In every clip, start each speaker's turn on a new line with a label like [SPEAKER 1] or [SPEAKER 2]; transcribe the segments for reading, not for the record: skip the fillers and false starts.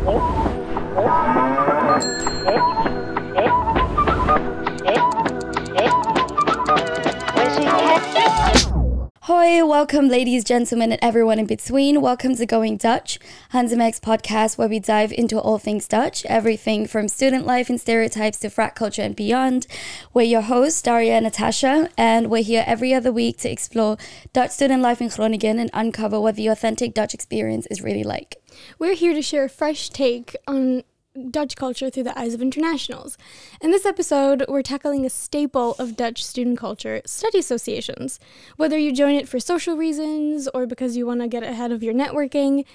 [SPEAKER 1] Hoi, welcome ladies, gentlemen, and everyone in between. Welcome to Going Dutch, Hanze podcast, where we dive into all things Dutch, everything from student life and stereotypes to frat culture and beyond. We're your hosts, Daria and Natasha, and we're here every other week to explore Dutch student life in Groningen and uncover what the authentic Dutch experience is really like.
[SPEAKER 2] We're here to share a fresh take on Dutch culture through the eyes of internationals. In this episode, we're tackling a staple of Dutch student culture, study associations. Whether you join it for social reasons or because you want to get ahead of your networking,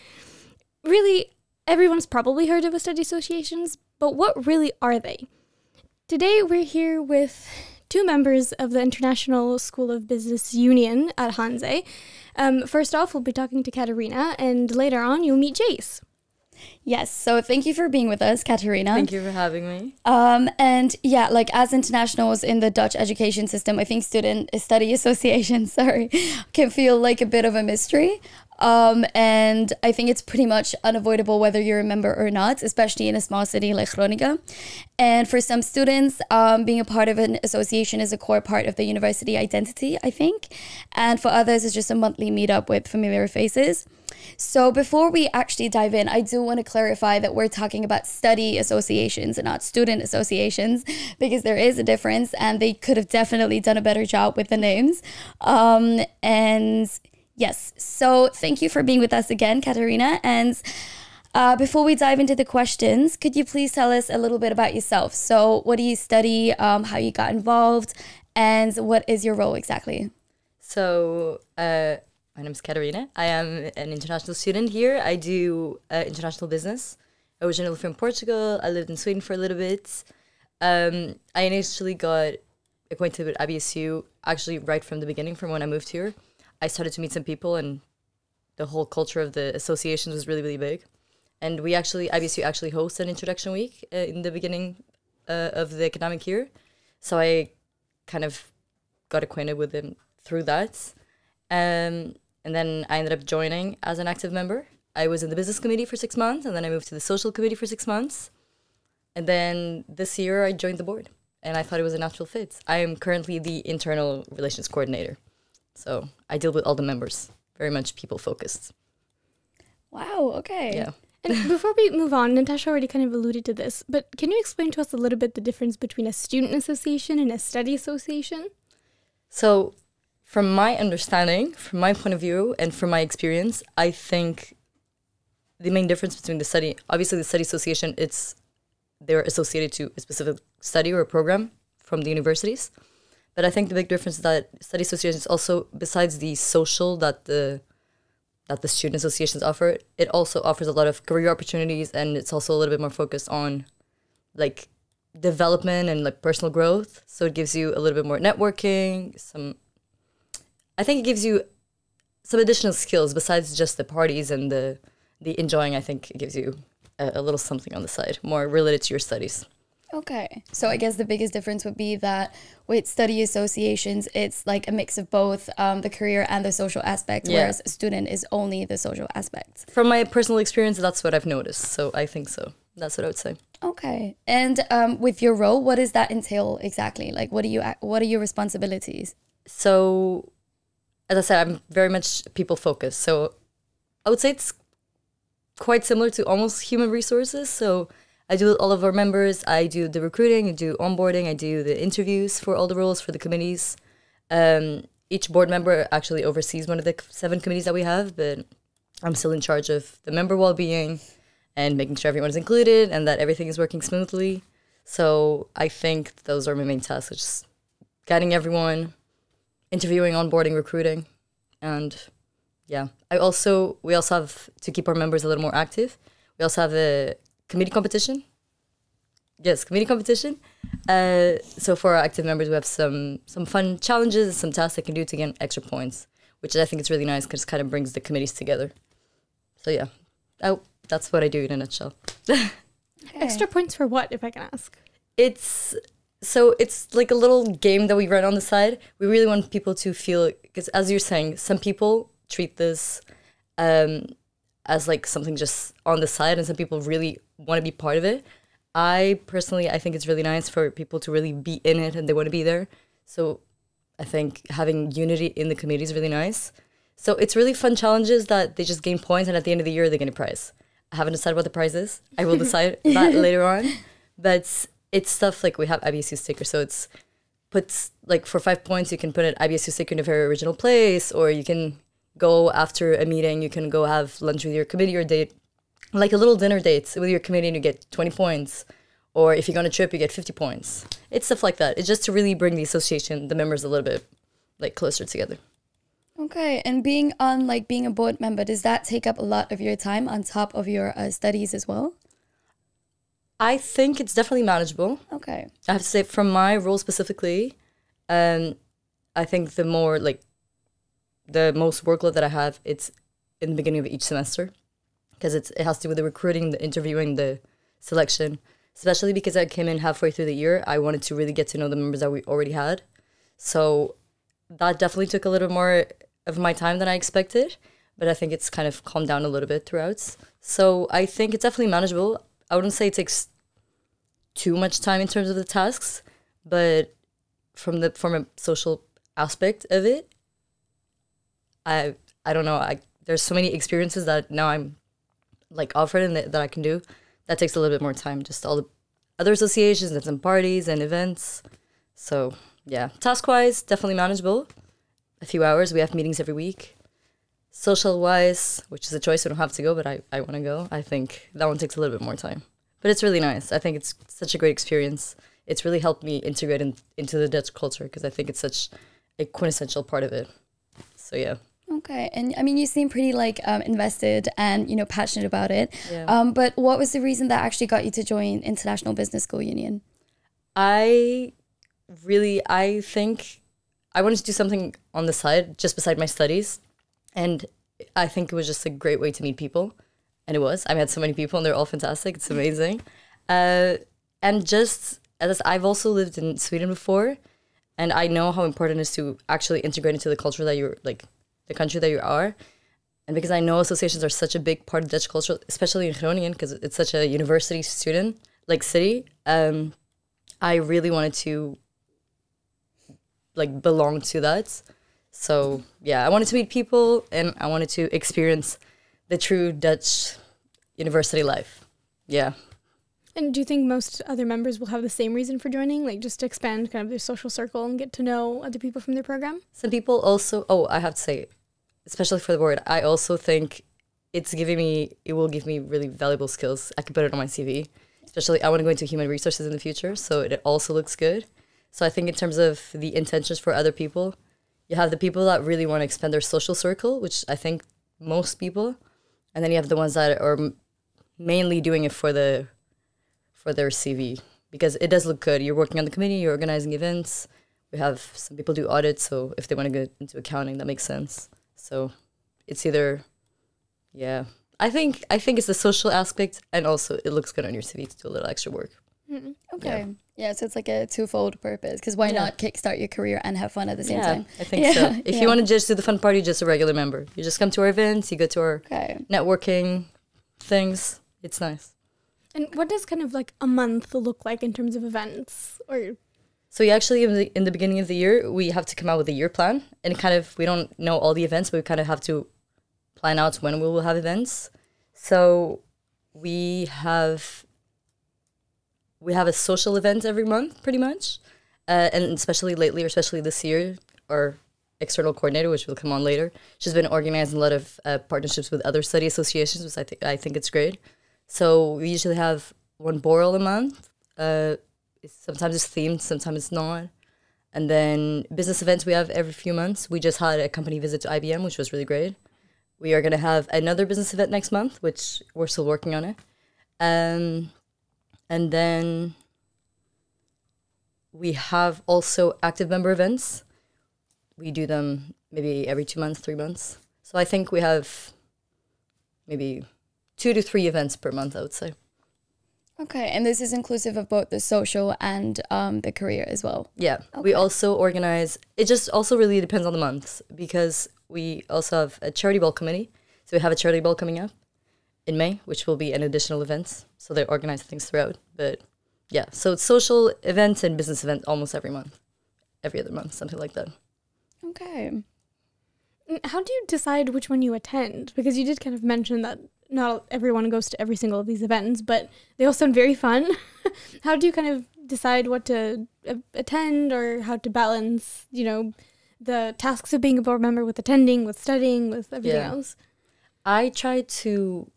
[SPEAKER 2] really, everyone's probably heard of a study associations, but what really are they? Today, we're here with two members of the International School of Business Union at Hanze. First off, we'll be talking to Catarina, and later on, you'll meet Jace.
[SPEAKER 1] Yes, so thank you for being with us, Catarina.
[SPEAKER 3] Thank you for having me.
[SPEAKER 1] And yeah, like as internationals in the Dutch education system, I think study associations, can feel like a bit of a mystery. And I think it's pretty much unavoidable whether you're a member or not, especially in a small city like Groningen. And for some students, being a part of an association is a core part of the university identity, I think. And for others, it's just a monthly meetup with familiar faces. So before we actually dive in, I do want to clarify that we're talking about study associations and not student associations, because there is a difference and they could have definitely done a better job with the names. And yes, so thank you for being with us again, Catarina. And before we dive into the questions, could you please tell us a little bit about yourself? So what do you study, how you got involved, and what is your role exactly?
[SPEAKER 3] So my name is Catarina. I am an international student here. I do international business. Originally from Portugal. I lived in Sweden for a little bit. I initially got acquainted with IBSU actually right from the beginning, from when I moved here. I started to meet some people, and the whole culture of the associations was really, really big. And IBSU actually hosts an introduction week in the beginning of the academic year. So I kind of got acquainted with them through that. And then I ended up joining as an active member. I was in the business committee for 6 months, and then I moved to the social committee for 6 months. And then this year I joined the board, and I thought it was a natural fit. I am currently the internal relations coordinator. So I deal with all the members, very much people focused.
[SPEAKER 1] Wow, okay.
[SPEAKER 3] Yeah.
[SPEAKER 2] And before we move on, Natasha already kind of alluded to this, but can you explain to us a little bit the difference between a student association and a study association?
[SPEAKER 3] So from my understanding, from my point of view, and from my experience, I think the main difference between the study association, they're associated to a specific study or a program from the universities. But I think the big difference is that study associations also, besides the social that the student associations offer, it also offers a lot of career opportunities, and it's also a little bit more focused on like development and like personal growth. So it gives you a little bit more networking, I think it gives you some additional skills besides just the parties and the enjoying. I think it gives you a little something on the side, more related to your studies.
[SPEAKER 1] Okay. So I guess the biggest difference would be that with study associations, it's like a mix of both the career and the social aspect, whereas a student is only the social aspect. From
[SPEAKER 3] my personal experience, that's what I've noticed. So I think so. That's what I would say.
[SPEAKER 1] Okay. And with your role, what does that entail exactly? Like, what are your responsibilities?
[SPEAKER 3] So, as I said, I'm very much people focused. So I would say it's quite similar to almost human resources. So I do all of our members. I do the recruiting, I do onboarding, I do the interviews for all the roles for the committees. Each board member actually oversees one of the 7 committees that we have, but I'm still in charge of the member well-being and making sure everyone is included and that everything is working smoothly. So I think those are my main tasks, just guiding everyone, interviewing, onboarding, recruiting, and yeah. We also have to keep our members a little more active. We also have a committee competition. Yes, committee competition. So for our active members, we have some fun challenges, some tasks they can do to get extra points, which I think is really nice because it kind of brings the committees together. So yeah, that's what I do in a nutshell.
[SPEAKER 2] Okay. Extra points for what, if I can ask?
[SPEAKER 3] It's like a little game that we run on the side. We really want people to feel, because as you're saying, some people treat this as like something just on the side, and some people really want to be part of it. I personally, I think it's really nice for people to really be in it and they want to be there. So I think having unity in the community is really nice. So it's really fun challenges that they just gain points, and at the end of the year they get a prize. I haven't decided what the prize is. I will decide that later on. But it's stuff like we have IBSU stickers, so it's puts like for 5 points you can put an IBSU sticker in a very original place, or you can go after a meeting, you can go have lunch with your committee or date, like a little dinner date with your committee, and you get 20 points. Or if you go on a trip, you get 50 points. It's stuff like that. It's just to really bring the association, the members a little bit like closer together.
[SPEAKER 1] Okay, and being a board member, does that take up a lot of your time on top of your studies as well?
[SPEAKER 3] I think it's definitely manageable.
[SPEAKER 1] Okay.
[SPEAKER 3] I have to say, from my role specifically, I think the most workload that I have, it's in the beginning of each semester, because it has to do with the recruiting, the interviewing, the selection. Especially because I came in halfway through the year, I wanted to really get to know the members that we already had. So that definitely took a little more of my time than I expected, but I think it's kind of calmed down a little bit throughout. So I think it's definitely manageable. I wouldn't say it takes too much time in terms of the tasks, but from a social aspect of it, I don't know. There's so many experiences that now I'm like offered and that I can do. That takes a little bit more time, just all the other associations and some parties and events. So yeah, task-wise, definitely manageable. A few hours, we have meetings every week. Social-wise, which is a choice, I don't have to go, but I want to go. I think that one takes a little bit more time. But it's really nice. I think it's such a great experience. It's really helped me integrate into the Dutch culture, because I think it's such a quintessential part of it. So yeah.
[SPEAKER 1] Okay, and I mean, you seem pretty invested and passionate about it.
[SPEAKER 3] Yeah.
[SPEAKER 1] But what was the reason that actually got you to join International Business School Union?
[SPEAKER 3] I think I wanted to do something on the side, just beside my studies, and I think it was just a great way to meet people, and it was. I met so many people, and they're all fantastic. It's amazing, and just as I've also lived in Sweden before, and I know how important it is to actually integrate into the culture that you're like. The country that you are. And because I know associations are such a big part of Dutch culture, especially in Groningen, because it's such a university student, like city, I really wanted to like belong to that. So yeah, I wanted to meet people and I wanted to experience the true Dutch university life. Yeah.
[SPEAKER 2] And do you think most other members will have the same reason for joining, like just to expand kind of their social circle and get to know other people from their program?
[SPEAKER 3] Some people also, I have to say, especially for the board, I also think it will give me really valuable skills. I could put it on my CV. Especially, I want to go into human resources in the future, so it also looks good. So I think in terms of the intentions for other people, you have the people that really want to expand their social circle, which I think most people, and then you have the ones that are mainly doing it for their CV, because it does look good. You're working on the committee, you're organizing events. We have some people do audits, so if they want to go into accounting, that makes sense. So it's either, yeah. I think it's the social aspect, and also it looks good on your CV to do a little extra work.
[SPEAKER 1] Mm-hmm. Okay. Yeah, so it's like a twofold purpose, because why not kickstart your career and have fun at the same time?
[SPEAKER 3] I think so. If you want to just do the fun part, you're just a regular member. You just come to our events, you go to our networking things. It's nice.
[SPEAKER 2] And what does kind of like a month look like in terms of events?
[SPEAKER 3] So we actually, in the beginning of the year, we have to come out with a year plan. And we don't know all the events, but we kind of have to plan out when we will have events. So we have a social event every month, pretty much. And especially lately, or especially this year, our external coordinator, which will come on later, she's been organizing a lot of partnerships with other study associations, which I think it's great. So we usually have one boral a month. Sometimes it's themed, sometimes it's not. And then business events we have every few months. We just had a company visit to IBM, which was really great. We are going to have another business event next month, which we're still working on it. And then we have also active member events. We do them maybe every 2 months, 3 months. So I think we have maybe 2 to 3 events per month, I would say.
[SPEAKER 1] Okay, and this is inclusive of both the social and the career as well?
[SPEAKER 3] Yeah,
[SPEAKER 1] okay.
[SPEAKER 3] We also organize, it just also really depends on the months, because we also have a charity ball committee. So we have a charity ball coming up. in May, which will be an additional event. So they organize things throughout. But yeah, so it's social events and business event almost every month, every other month, something like that.
[SPEAKER 1] Okay.
[SPEAKER 2] How do you decide which one you attend? Because you did kind of mention that not everyone goes to every single of these events, but they all sound very fun. How do you kind of decide what to attend, or how to balance, you know, the tasks of being a board member with attending, with studying, with everything else?
[SPEAKER 3] I try to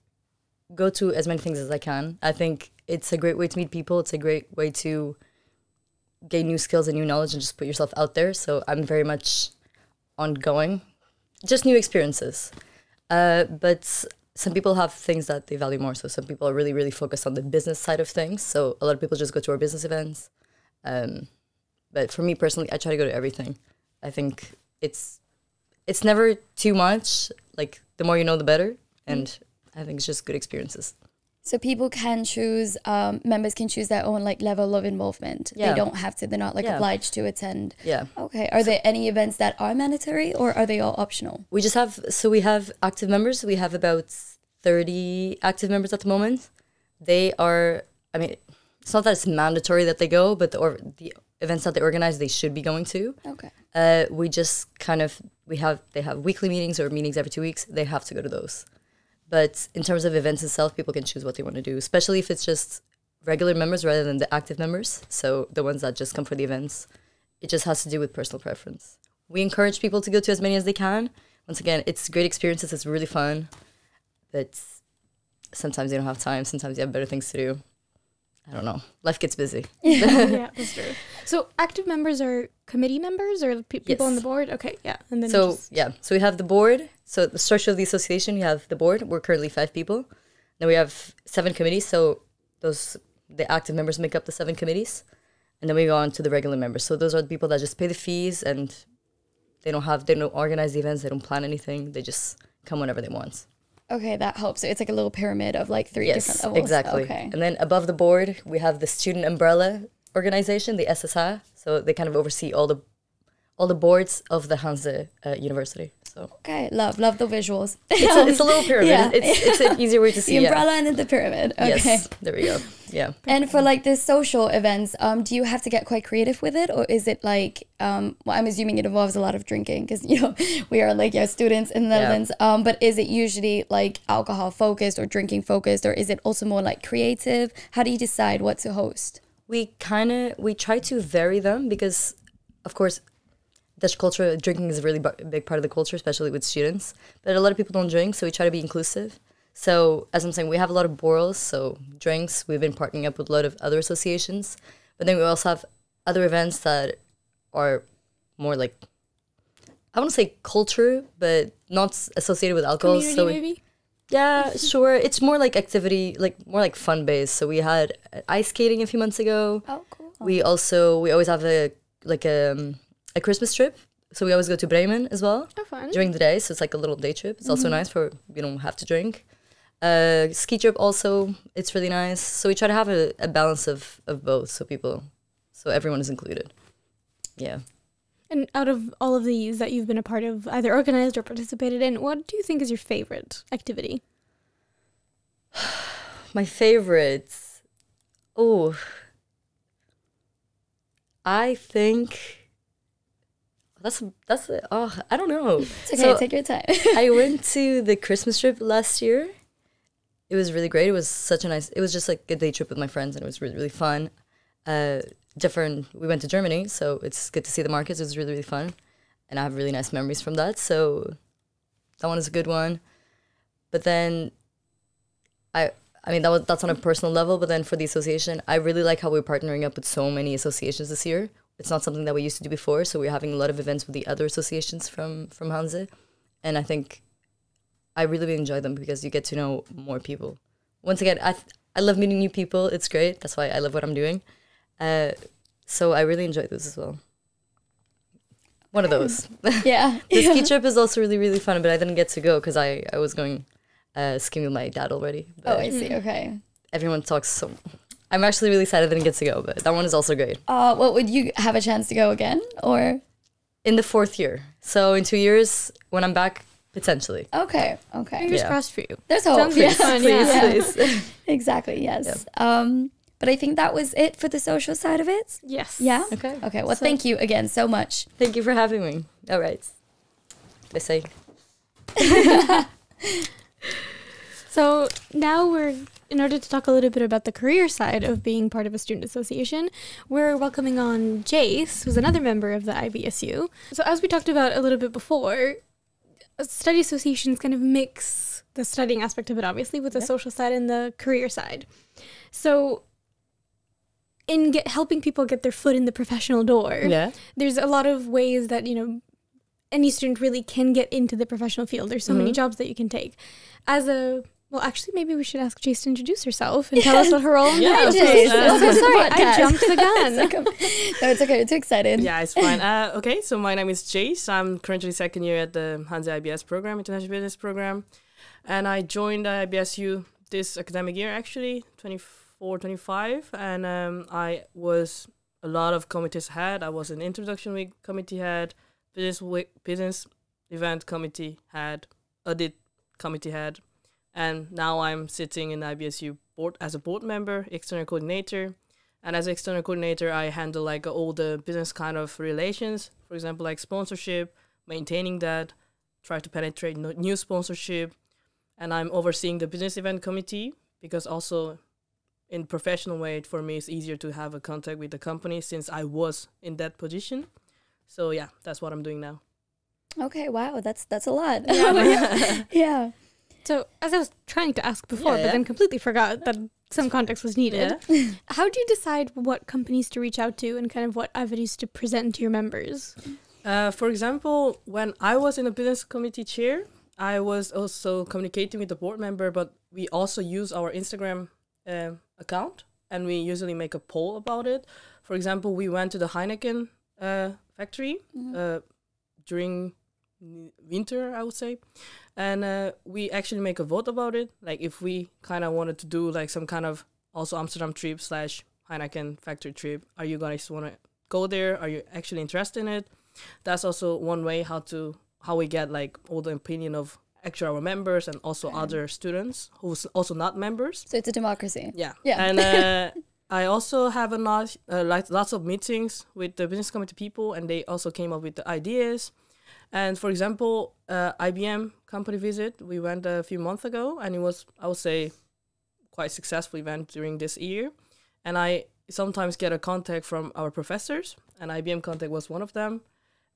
[SPEAKER 3] go to as many things as I can. I think it's a great way to meet people. It's a great way to gain new skills and new knowledge and just put yourself out there. So I'm very much ongoing, just new experiences. But some people have things that they value more. So some people are really, really focused on the business side of things. So a lot of people just go to our business events. But for me personally, I try to go to everything. I think it's never too much. Like, the more you know, the better. And I think it's just good experiences.
[SPEAKER 1] So people can choose, members can choose their own like level of involvement.
[SPEAKER 3] Yeah.
[SPEAKER 1] They don't have to, they're not like obliged to attend.
[SPEAKER 3] Yeah.
[SPEAKER 1] Okay. Are there any events that are mandatory, or are they all optional?
[SPEAKER 3] We have active members. We have about 30 active members at the moment. They are, I mean, it's not that it's mandatory that they go, but the events that they organize, they should be going to.
[SPEAKER 1] Okay.
[SPEAKER 3] We just kind of, they have weekly meetings or meetings every 2 weeks. They have to go to those. But in terms of events itself, people can choose what they want to do, especially if it's just regular members rather than the active members. So the ones that just come for the events, it just has to do with personal preference. We encourage people to go to as many as they can. Once again, it's great experiences. It's really fun. But sometimes you don't have time. Sometimes you have better things to do. I don't know. Life gets busy.
[SPEAKER 2] Yeah, that's true. So active members are committee members or people on the board? Okay, yeah. And then
[SPEAKER 3] so we have the board. So the structure of the association, you have the board. We're currently 5 people. Then we have 7 committees. So the active members make up the 7 committees. And then we go on to the regular members. So those are the people that just pay the fees, and they don't organize the events. They don't plan anything. They just come whenever they want.
[SPEAKER 1] Okay, that helps. So it's like a little pyramid of like 3 different levels.
[SPEAKER 3] Exactly.
[SPEAKER 1] Okay.
[SPEAKER 3] And then above the board, we have the student umbrella organization, the SSA. So they kind of oversee all the boards of the Hanze University. So
[SPEAKER 1] okay, love the visuals.
[SPEAKER 3] It's a little pyramid. Yeah. It's an easier way to see
[SPEAKER 1] the umbrella and then the pyramid. Okay.
[SPEAKER 3] Yes, there we go. Yeah.
[SPEAKER 1] And for like the social events, do you have to get quite creative with it, or is it like well, I'm assuming it involves a lot of drinking because we are like students in the Netherlands. But is it usually like alcohol focused or drinking focused, or is it also more like creative? How do you decide what to host?
[SPEAKER 3] We try to vary them because, of course, Dutch culture, drinking is a really big part of the culture, especially with students. But a lot of people don't drink, so we try to be inclusive. So, as I'm saying, we have a lot of borrels, so drinks. We've been partnering up with a lot of other associations. But then we also have other events that are more like, I want to say culture, but not associated with alcohol.
[SPEAKER 2] Community, maybe?
[SPEAKER 3] Yeah, sure. It's more like activity, more like fun-based. So we had ice skating a few months ago.
[SPEAKER 1] Oh, cool.
[SPEAKER 3] We always have a Christmas trip. So we always go to Bremen as well.
[SPEAKER 2] Oh, fun.
[SPEAKER 3] During the day. So it's like a little day trip. It's also nice for you don't have to drink. Ski trip also, it's really nice. So we try to have a balance of both so everyone is included. Yeah.
[SPEAKER 2] And out of all of these that you've been a part of, either organized or participated in, what do you think is your favorite activity?
[SPEAKER 3] My favorites. Oh, I think I don't know.
[SPEAKER 1] It's okay, take your time.
[SPEAKER 3] I went to the Christmas trip last year. It was really great. It was just like a day trip with my friends, and it was really, really fun. We went to Germany, so it's good to see the markets. It was really, really fun. And I have really nice memories from that. So that one is a good one. But then that's on a personal level, but then for the association, I really like how we're partnering up with so many associations this year. It's not something that we used to do before, so we're having a lot of events with the other associations from Hanze. And I think I really enjoy them because you get to know more people. Once again, I love meeting new people. It's great. That's why I love what I'm doing. So I really enjoy those as well. One of those.
[SPEAKER 1] Yeah.
[SPEAKER 3] The ski trip is also really, really fun, but I didn't get to go because I was going skiing with my dad already.
[SPEAKER 1] But I see. Okay.
[SPEAKER 3] Everyone talks so... I'm actually really sad I didn't get to go, but that one is also great.
[SPEAKER 1] Well, would you have a chance to go again, or?
[SPEAKER 3] In the 4th year. So in 2 years, when I'm back, Potentially.
[SPEAKER 1] Okay.
[SPEAKER 2] Fingers crossed for you.
[SPEAKER 1] There's hope.
[SPEAKER 2] Sounds like fun,
[SPEAKER 3] Please.
[SPEAKER 1] Exactly, yes. But I think that was it for the social side of it.
[SPEAKER 2] Yes.
[SPEAKER 1] Yeah?
[SPEAKER 3] Okay.
[SPEAKER 1] Okay, well, thank you again so much.
[SPEAKER 3] Thank you for having me. All right. They say.
[SPEAKER 2] So now in order to talk a little bit about the career side of being part of a student association, we're welcoming on Jace, who's another member of the IBSU. So as we talked about a little bit before, study associations kind of mix the studying aspect of it, obviously, with the social side and the career side. So in helping people get their foot in the professional door, there's a lot of ways that, any student really can get into the professional field. There's so many jobs that you can take. Well, actually, maybe we should ask Jace to introduce herself and tell us what her role in
[SPEAKER 1] Hi,
[SPEAKER 2] is.
[SPEAKER 1] Jace.
[SPEAKER 2] Sorry, I jumped the gun.
[SPEAKER 1] No, it's okay. I'm too excited.
[SPEAKER 4] Yeah, it's fine. Okay, so my name is Jace. I'm currently second year at the Hanze IBS program, International Business Program. And I joined the IBSU this academic year, actually, 24-25. And I was a lot of committees head. I was an introduction week committee head, business event committee head, audit committee head. And now I'm sitting in the IBSU board as a board member, external coordinator. And as external coordinator, I handle like all the business kind of relations. For example, like sponsorship, maintaining that, try to penetrate new sponsorship. And I'm overseeing the business event committee because also in professional way, for me, it's easier to have a contact with the company since I was in that position. So yeah, that's what I'm doing now.
[SPEAKER 1] Okay, wow, that's a lot.
[SPEAKER 2] Yeah. So as I was trying to ask before, but then completely forgot that some context was needed. Yeah. How do you decide what companies to reach out to and kind of what avenues to present to your members?
[SPEAKER 4] For example, when I was in a business committee chair, I was also communicating with the board member, but we also use our Instagram account and we usually make a poll about it. For example, we went to the Heineken factory during winter, I would say. And we actually make a vote about it. Like if we kind of wanted to do like some kind of also Amsterdam trip / Heineken factory trip, are you guys want to go there? Are you actually interested in it? That's also one way how we get like all the opinion of actually our members and also other students who's also not members.
[SPEAKER 1] So it's a democracy.
[SPEAKER 4] Yeah. And I also have lots of meetings with the business committee people, and they also came up with the ideas. And for example, IBM company visit, we went a few months ago, and it was, I would say, quite successful event during this year. And I sometimes get a contact from our professors, and IBM contact was one of them.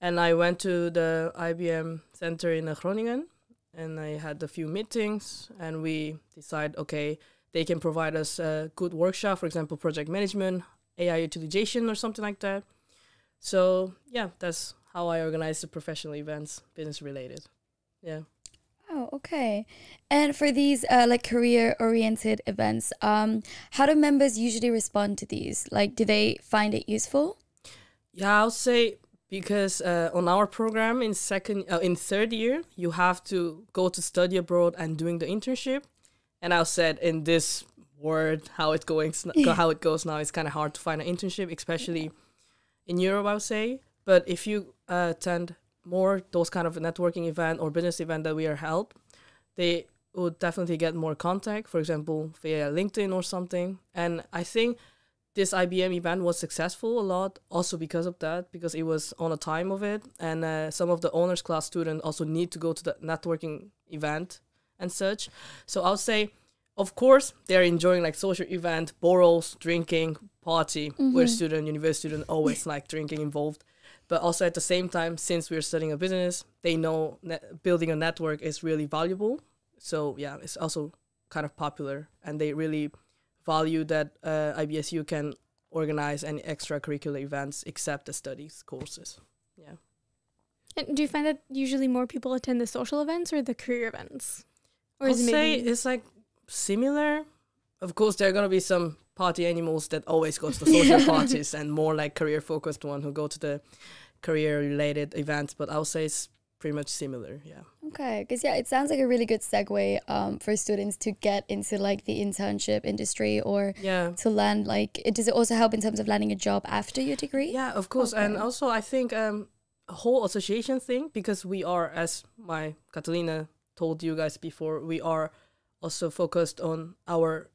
[SPEAKER 4] And I went to the IBM center in Groningen, and I had a few meetings, and we decided, okay, they can provide us a good workshop, for example, project management, AI utilization, or something like that. So yeah, that's how I organize the professional events, business related. Yeah.
[SPEAKER 1] Oh, okay. And for these like career-oriented events, how do members usually respond to these? Like, do they find it useful?
[SPEAKER 4] Yeah, I would say because on our program in third year, you have to go to study abroad and doing the internship. And I said in this world, how it goes now, it's kind of hard to find an internship, especially in Europe, I would say. But if you attend more those kind of networking event or business event that we are held, they would definitely get more contact, for example, via LinkedIn or something. And I think this IBM event was successful a lot also because of that, because it was on a time of it. And some of the honors class students also need to go to the networking event and such. So I would say, of course, they're enjoying like social event, borrows, drinking, party, where university student always like drinking involved. But also at the same time, since we're studying a business, they know building a network is really valuable. So yeah, it's also kind of popular, and they really value that IBSU can organize any extracurricular events except the studies courses. Yeah.
[SPEAKER 2] And do you find that usually more people attend the social events or the career events? Or
[SPEAKER 4] I'll say it's like similar. Of course, there are going to be some party animals that always go to the social parties and more like career-focused one who go to the career-related events. But I would say it's pretty much similar, yeah.
[SPEAKER 1] Okay, because yeah, it sounds like a really good segue for students to get into like the internship industry or to land like, does it also help in terms of landing a job after your degree?
[SPEAKER 4] Yeah, of course. Okay. And also I think whole association thing, because we are, as my Catalina told you guys before, we are also focused on our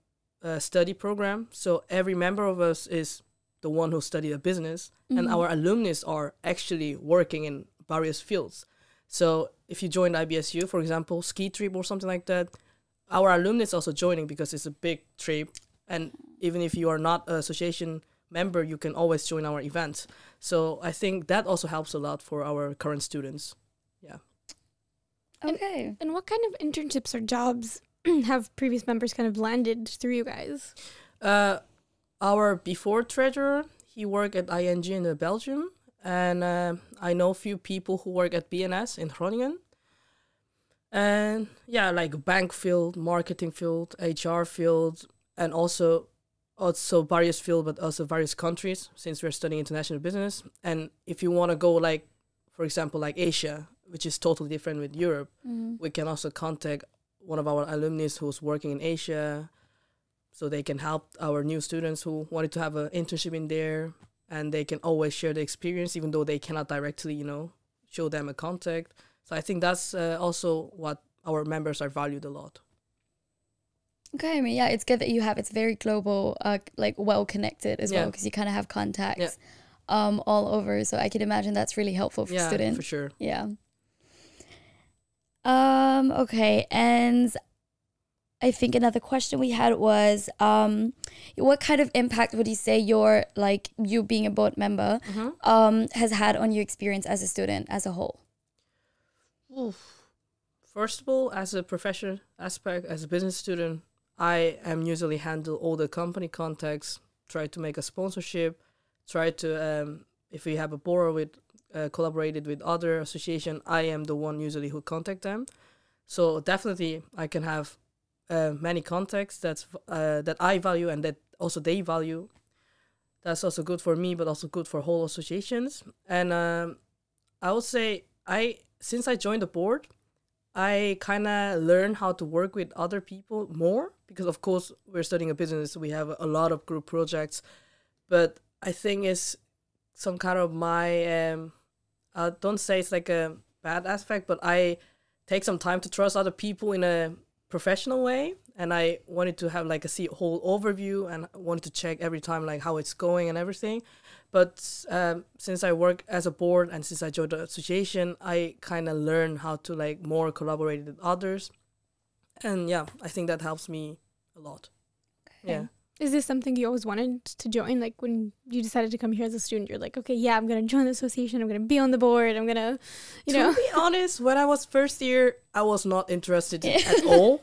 [SPEAKER 4] study program. So every member of us is the one who studied a business, and our alumnus are actually working in various fields. So if you join IBSU, for example, ski trip or something like that, our alumnus also joining because it's a big trip. And even if you are not an association member, you can always join our events. So I think that also helps a lot for our current students. Yeah.
[SPEAKER 1] Okay.
[SPEAKER 2] And what kind of internships or jobs have previous members kind of landed through you guys?
[SPEAKER 4] Our before treasurer, he worked at ING in Belgium. And I know a few people who work at BNS in Groningen. And yeah, like bank field, marketing field, HR field, and also various field, but also various countries, since we're studying international business. And if you want to go, like, for example, like Asia, which is totally different with Europe, we can also contact one of our alumnus who's working in Asia, so they can help our new students who wanted to have an internship in there. And they can always share the experience, even though they cannot directly, show them a contact. So I think that's also what our members are valued a lot.
[SPEAKER 1] Okay, I mean, yeah, it's good that you have, it's very global, like well connected as well, because you kind of have contacts all over. So I can imagine that's really helpful for students.
[SPEAKER 4] For sure.
[SPEAKER 1] Yeah. Okay, and I think another question we had was, what kind of impact would you say you being a board member has had on your experience as a student as a whole?
[SPEAKER 4] Oof. First of all, as a professional aspect, as a business student, I am usually handle all the company contacts, try to make a sponsorship, try to, if we have a board with, collaborated with other association, I am the one usually who contact them. So definitely I can have many contacts that I value and that also they value. That's also good for me, but also good for whole associations. And I would say since I joined the board, I kind of learn how to work with other people more, because of course we're studying a business, we have a lot of group projects, but I think it's some kind of my I don't say it's like a bad aspect, but I take some time to trust other people in a professional way, and I wanted to have like a whole overview and wanted to check every time like how it's going and everything. But since I work as a board and since I joined the association, I kind of learn how to like more collaborate with others, and yeah, I think that helps me a lot. Okay. Yeah.
[SPEAKER 2] Is this something you always wanted to join? Like when you decided to come here as a student, you're like, okay, yeah, I'm going to join the association. I'm going to be on the board. I'm going to,
[SPEAKER 4] To be honest, when I was first year, I was not interested at all.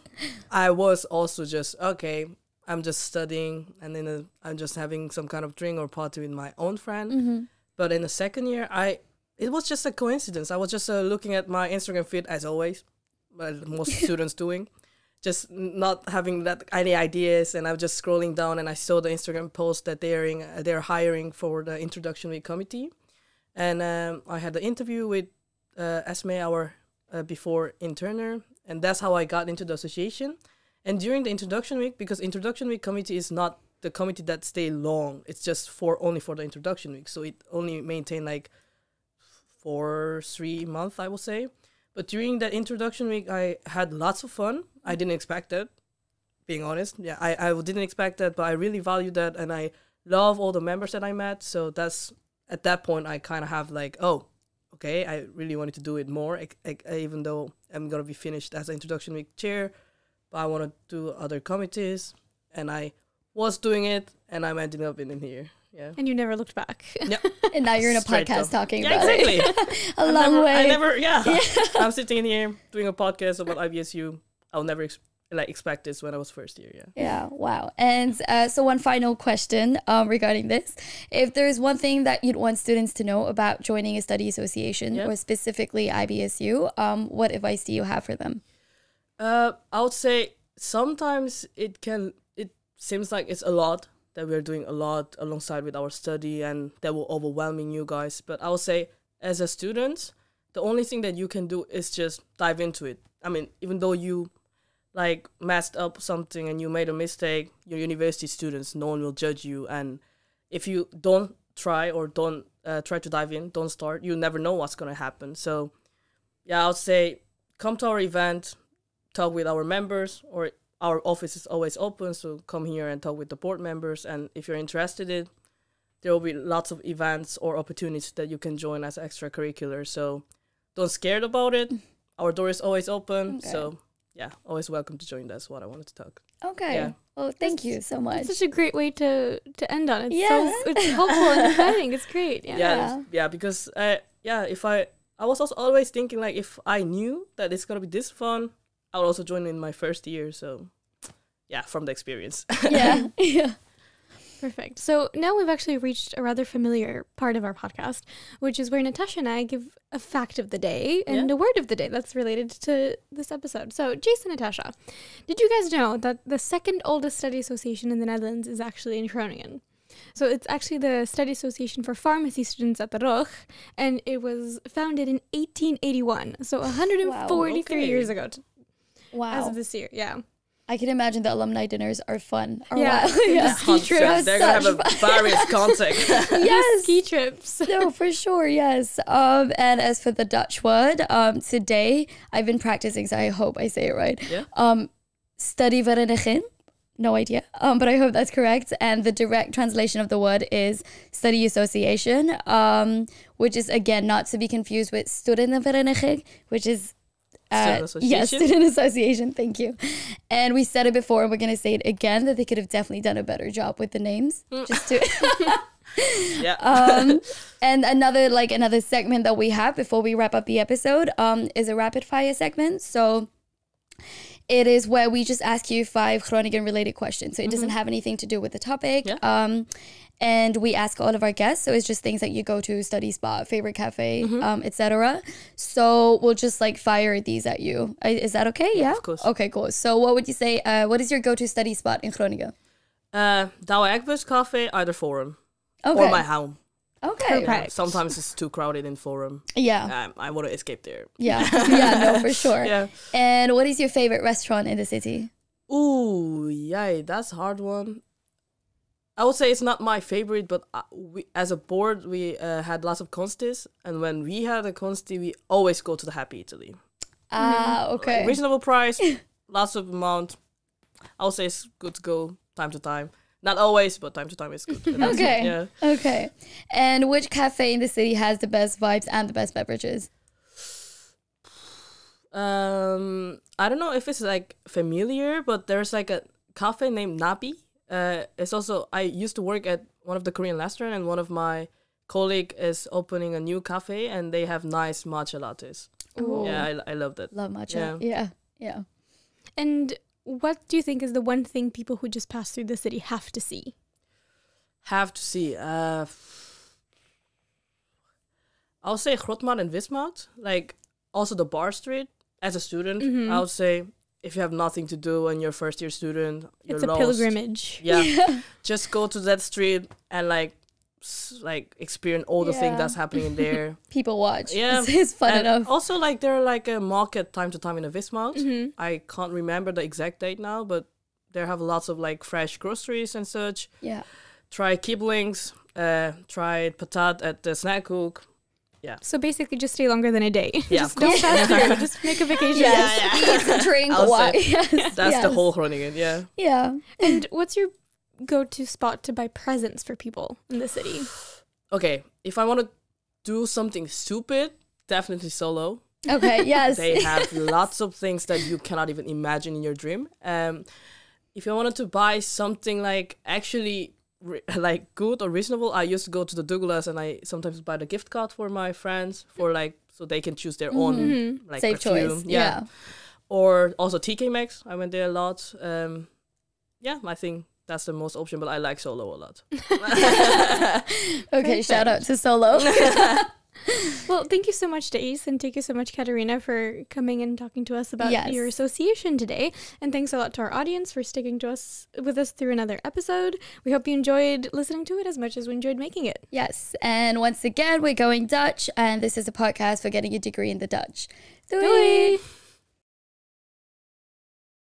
[SPEAKER 4] I was also just, okay, I'm just studying and then I'm just having some kind of drink or party with my own friend. But in the second year, it was just a coincidence. I was just looking at my Instagram feed as always, but most students doing. Just not having any ideas, and I was just scrolling down and I saw the Instagram post that they're hiring for the introduction week committee, and I had the interview with Esme, our before interner, and that's how I got into the association. And during the introduction week, because introduction week committee is not the committee that stay long, it's just only for the introduction week, so it only maintain like 3 months, I will say. But during that introduction week, I had lots of fun. I didn't expect that, being honest. Yeah, I didn't expect that, but I really value that. And I love all the members that I met. So that's, at that point, I kind of have like, oh, okay, I really wanted to do it more, even though I'm going to be finished as an introduction week chair. But I want to do other committees. And I was doing it, and I'm ending up in here. Yeah.
[SPEAKER 2] And you never looked back.
[SPEAKER 4] Yeah.
[SPEAKER 1] And now you're in a podcast talking about
[SPEAKER 4] exactly.
[SPEAKER 1] it. Long way.
[SPEAKER 4] Yeah. I'm sitting in here doing a podcast about IBSU. I'll never expect this when I was first year. Yeah.
[SPEAKER 1] Yeah. Wow. And so one final question regarding this. If there's one thing that you'd want students to know about joining a study association, or specifically IBSU, what advice do you have for them?
[SPEAKER 4] I would say sometimes it seems like it's a lot, that we're doing a lot alongside with our study, and that will overwhelming you guys. But I would say as a student, the only thing that you can do is just dive into it. I mean, even though you like messed up something and you made a mistake, you're university students, no one will judge you. And if you don't try or don't try to dive in. Don't start. You never know what's going to happen. So, yeah, I would say come to our event, talk with our members, or our office is always open. So come here and talk with the board members. And if you're interested in it, there will be lots of events or opportunities that you can join as extracurricular. So don't scared about it. Our door is always open.
[SPEAKER 1] Okay.
[SPEAKER 4] So, yeah, always welcome to join. That's what I wanted to talk.
[SPEAKER 1] Okay.
[SPEAKER 4] Yeah.
[SPEAKER 1] Well, thank you so much.
[SPEAKER 2] It's such a great way to end on. It's
[SPEAKER 1] Yes.
[SPEAKER 2] it's helpful and exciting. It's great. Yeah.
[SPEAKER 4] Yeah, because if I was also always thinking like if I knew that it's gonna be this fun, I would also join in my first year. So yeah, from the experience.
[SPEAKER 1] Yeah. Yeah.
[SPEAKER 2] Perfect. So now we've actually reached a rather familiar part of our podcast, which is where Natasha and I give a fact of the day and a word of the day that's related to this episode. So, Jace and Natasha, did you guys know that the second oldest study association in the Netherlands is actually in Groningen? So it's actually the Study Association for Pharmacy Students at the ROG, and it was founded in 1881, so 143 years ago
[SPEAKER 1] Wow.
[SPEAKER 2] as of this year. Yeah.
[SPEAKER 1] I can imagine the alumni dinners are fun. Or
[SPEAKER 2] Yeah.
[SPEAKER 1] wild. Yeah.
[SPEAKER 2] Ski trips.
[SPEAKER 4] They're gonna have a various context.
[SPEAKER 1] Yes.
[SPEAKER 2] Ski trips.
[SPEAKER 1] No, for sure, yes. And as for the Dutch word, today I've been practicing, so I hope I say it right.
[SPEAKER 4] Yeah.
[SPEAKER 1] Studyvereniging. No idea, but I hope that's correct. And the direct translation of the word is study association, which is, again, not to be confused with studentenvereniging, which is
[SPEAKER 4] Student association.
[SPEAKER 1] yes, student association. Thank you. And we said it before, and we're gonna say it again, that they could have definitely done a better job with the names. Just to
[SPEAKER 4] Yeah.
[SPEAKER 1] and another segment that we have before we wrap up the episode is a rapid fire segment. So it is where we just ask you 5 Groningen related questions. So it doesn't have anything to do with the topic.
[SPEAKER 4] Yeah.
[SPEAKER 1] And we ask all of our guests. So it's just things that you go to, study spot, favorite cafe, etc. So we'll just like fire these at you. Is that okay? Yeah?
[SPEAKER 4] Of course.
[SPEAKER 1] Okay, cool. So what would you say, what is your go-to study spot in Groningen?
[SPEAKER 4] Douwe Egberts Cafe, either Forum
[SPEAKER 1] Okay.
[SPEAKER 4] or my home.
[SPEAKER 1] Okay.
[SPEAKER 2] Perfect.
[SPEAKER 4] Sometimes it's too crowded in Forum.
[SPEAKER 1] Yeah.
[SPEAKER 4] I want to escape there.
[SPEAKER 1] Yeah. Yeah, no, for sure.
[SPEAKER 4] Yeah.
[SPEAKER 1] And what is your favorite restaurant in the city?
[SPEAKER 4] Ooh, yay, that's a hard one. I would say it's not my favorite, but we, as a board, we had lots of constis, and when we had a consti, we always go to the Happy Italy.
[SPEAKER 1] Ah, okay.
[SPEAKER 4] Like, reasonable price, lots of amount. I would say it's good to go time to time. Not always, but time to time is good. And that's it,
[SPEAKER 1] Okay.
[SPEAKER 4] Yeah.
[SPEAKER 1] Okay. And which cafe in the city has the best vibes and the best beverages?
[SPEAKER 4] I don't know if it's like familiar, but there's like a cafe named Nabi. It's also, I used to work at one of the Korean restaurants, and one of my colleague is opening a new cafe, and they have nice matcha lattes.
[SPEAKER 1] Ooh.
[SPEAKER 4] Yeah, I love that.
[SPEAKER 1] Love matcha. Yeah. Yeah.
[SPEAKER 2] And what do you think is the one thing people who just pass through the city have to see?
[SPEAKER 4] Have to see. I'll say Grotmaat and Wismaat. Like, also the Bar Street. As a student, I would say if you have nothing to do and you're first year student, you're
[SPEAKER 2] It's a
[SPEAKER 4] lost.
[SPEAKER 2] pilgrimage.
[SPEAKER 4] Yeah. Just go to that street and like experience all the things
[SPEAKER 1] Yeah.
[SPEAKER 4] that's happening in there.
[SPEAKER 1] People watch.
[SPEAKER 4] Yeah.
[SPEAKER 1] It's fun
[SPEAKER 4] And
[SPEAKER 1] enough.
[SPEAKER 4] also, like, there are like a market time to time in the Wismaat. I can't remember the exact date now, but there have lots of like fresh groceries and such.
[SPEAKER 1] Yeah.
[SPEAKER 4] Try kibblings, try patat at the snack hook.
[SPEAKER 2] So basically just stay longer than a day.
[SPEAKER 4] Yeah,
[SPEAKER 2] Just
[SPEAKER 4] of
[SPEAKER 2] don't
[SPEAKER 4] course.
[SPEAKER 2] pass through. Just make a vacation.
[SPEAKER 1] Yes. Eat, drink,
[SPEAKER 4] I'll
[SPEAKER 1] watch.
[SPEAKER 4] say
[SPEAKER 1] Yes.
[SPEAKER 4] That's
[SPEAKER 1] yes.
[SPEAKER 4] the whole Groningen, yeah.
[SPEAKER 1] Yeah.
[SPEAKER 2] And what's your go-to spot to buy presents for people in the city?
[SPEAKER 4] Okay, if I want to do something stupid, definitely Solo.
[SPEAKER 1] Okay. Yes.
[SPEAKER 4] They have lots of things that you cannot even imagine in your dream. If you wanted to buy something like actually like good or reasonable, I used to go to the Douglas and I sometimes buy the gift card for my friends for like so they can choose their own like
[SPEAKER 1] Safe
[SPEAKER 4] perfume.
[SPEAKER 1] choice. Yeah.
[SPEAKER 4] Or also TK Maxx. I went there a lot. Yeah, I think that's the most option, but I like Solo a lot.
[SPEAKER 1] Okay. Shout out to Solo.
[SPEAKER 2] Well, thank you so much, Dace, and thank you so much, Catarina, for coming and talking to us about
[SPEAKER 1] Yes.
[SPEAKER 2] your association today. And thanks a lot to our audience for sticking with us through another episode. We hope you enjoyed listening to it as much as we enjoyed making it.
[SPEAKER 1] Yes. And once again, we're going Dutch, and this is a podcast for getting a degree in the Dutch.
[SPEAKER 2] Doei!